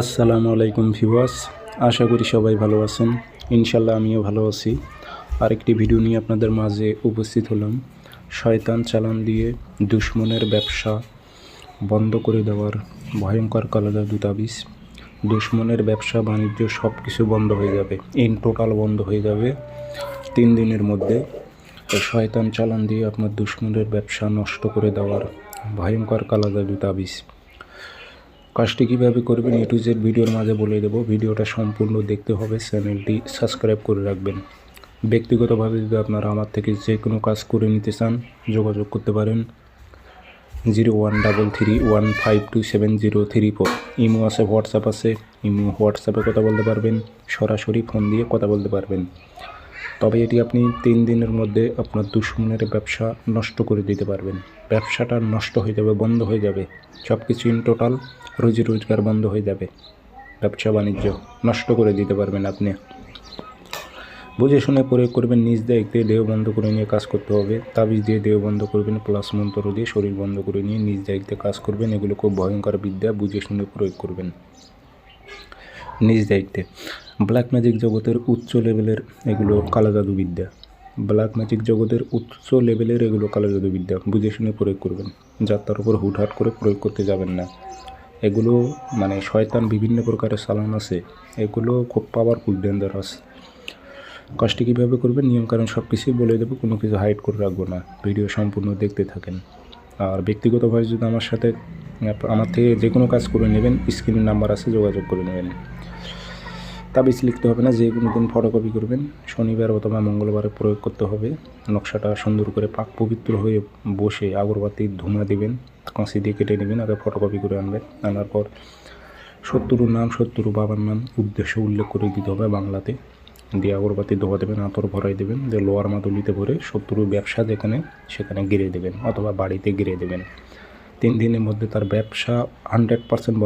আসসালামু আলাইকুম ভিউয়ার্স, আশা করি সবাই ভালো আছেন। ইনশাল্লাহ আমিও ভালো আছি। আরেকটি ভিডিও নিয়ে আপনাদের মাঝে উপস্থিত হলাম। শয়তান চালান দিয়ে দুশ্মনের ব্যবসা বন্ধ করে দেওয়ার ভয়ঙ্কর কালাদা দুতাবিজ। দুশ্মনের ব্যবসা বাণিজ্য সব কিছু বন্ধ হয়ে যাবে, ইন টোটাল বন্ধ হয়ে যাবে 3 দিনের মধ্যে। শয়তান চালান দিয়ে আপনার দুশ্মনের ব্যবসা নষ্ট করে দেওয়ার ভয়ঙ্কর কালাদা দুতাবিজ। কাজটি কীভাবে করবেন এ টু জেড ভিডিওর মাঝে বলে দেবো। ভিডিওটা সম্পূর্ণ দেখতে হবে, চ্যানেলটি সাবস্ক্রাইব করে রাখবেন। ব্যক্তিগতভাবে যদি আপনারা আমার থেকে যে কোনো কাজ করে নিতে চান যোগাযোগ করতে পারেন 0133152734। ইমো আছে, হোয়াটসঅ্যাপ আছে। হোয়াটসঅ্যাপে কথা বলতে পারবেন, সরাসরি ফোন দিয়ে কথা বলতে পারবেন। তবে এটি আপনি 3 দিনের মধ্যে আপনার দুশ্মনের ব্যবসা নষ্ট করে দিতে পারবেন। ব্যবসাটা নষ্ট হয়ে যাবে, বন্ধ হয়ে যাবে, সব কিছু ইন টোটাল রুজি রোজগার বন্ধ হয়ে যাবে। ব্যবসা বাণিজ্য নষ্ট করে দিতে পারবেন আপনি। বুঝে শুনে প্রয়োগ করবেন, নিজ দায়িত্বে দেহ বন্ধ করে নিয়ে কাজ করতে হবে। তাবিজ দিয়ে দেহ বন্ধ করবেন, প্লাস মন্ত্র দিয়ে শরীর বন্ধ করে নিয়ে নিজ দায়িত্বে কাজ করবেন। এগুলো খুব ভয়ঙ্কর বিদ্যা, বুঝে শুনে প্রয়োগ করবেন নিজ দায়িত্বে। ব্ল্যাক ম্যাজিক জগতের উচ্চ লেভেলের এগুলো কালো জাদুবিদ্যা। ব্ল্যাক ম্যাজিক জগতের উচ্চ লেভেলের এগুলো কালো জাদুবিদ্যা, বুঝে শুনে প্রয়োগ করবেন। যাত্রার উপর হুটহাট করে প্রয়োগ করতে যাবেন না। এগুলো মানে শয়তান বিভিন্ন প্রকারের চালান আছে, এগুলো খুব পাওয়ারফুল, ডেঞ্জারাস। কাজটি কীভাবে করবেন নিয়মকানুন সব কিছুই বলে দেবো, কোনো কিছু হাইড করে রাখবো না। ভিডিও সম্পূর্ণ দেখতে থাকেন। আর ব্যক্তিগতভাবে যদি আমার থেকে যে কোনো কাজ করে নেবেন, স্ক্রিনের নাম্বার আছে, যোগাযোগ করে নেবেন। তাবিজ লিখতে হবে না, যে কোনো দিন ফটোকপি করবেন। শনিবার অথবা মঙ্গলবারে প্রয়োগ করতে হবে। নকশাটা সুন্দর করে পাক পবিত্র হয়ে বসে আগরবাতির ধুমা দিবেন, কাঁচি দিয়ে কেটে নেবেন। আগে ফটোকপি করে আনবেন। আনার পর শত্রুর নাম, শত্রু বাবার নাম উদ্দেশ্য উল্লেখ করে দিতে হবে বাংলাতে। দিয়ে আগরবাতি ধোয়া দেবেন, আতর ভরাই দেবেন, দিয়ে লোয়ার মাদুলিতে ভরে শত্রুর ব্যবসা যেখানে সেখানে গিরে দেবেন অথবা বাড়িতে গিরে দেবেন। 3 দিনের মধ্যে তার ব্যবসা 100% বন্ধ।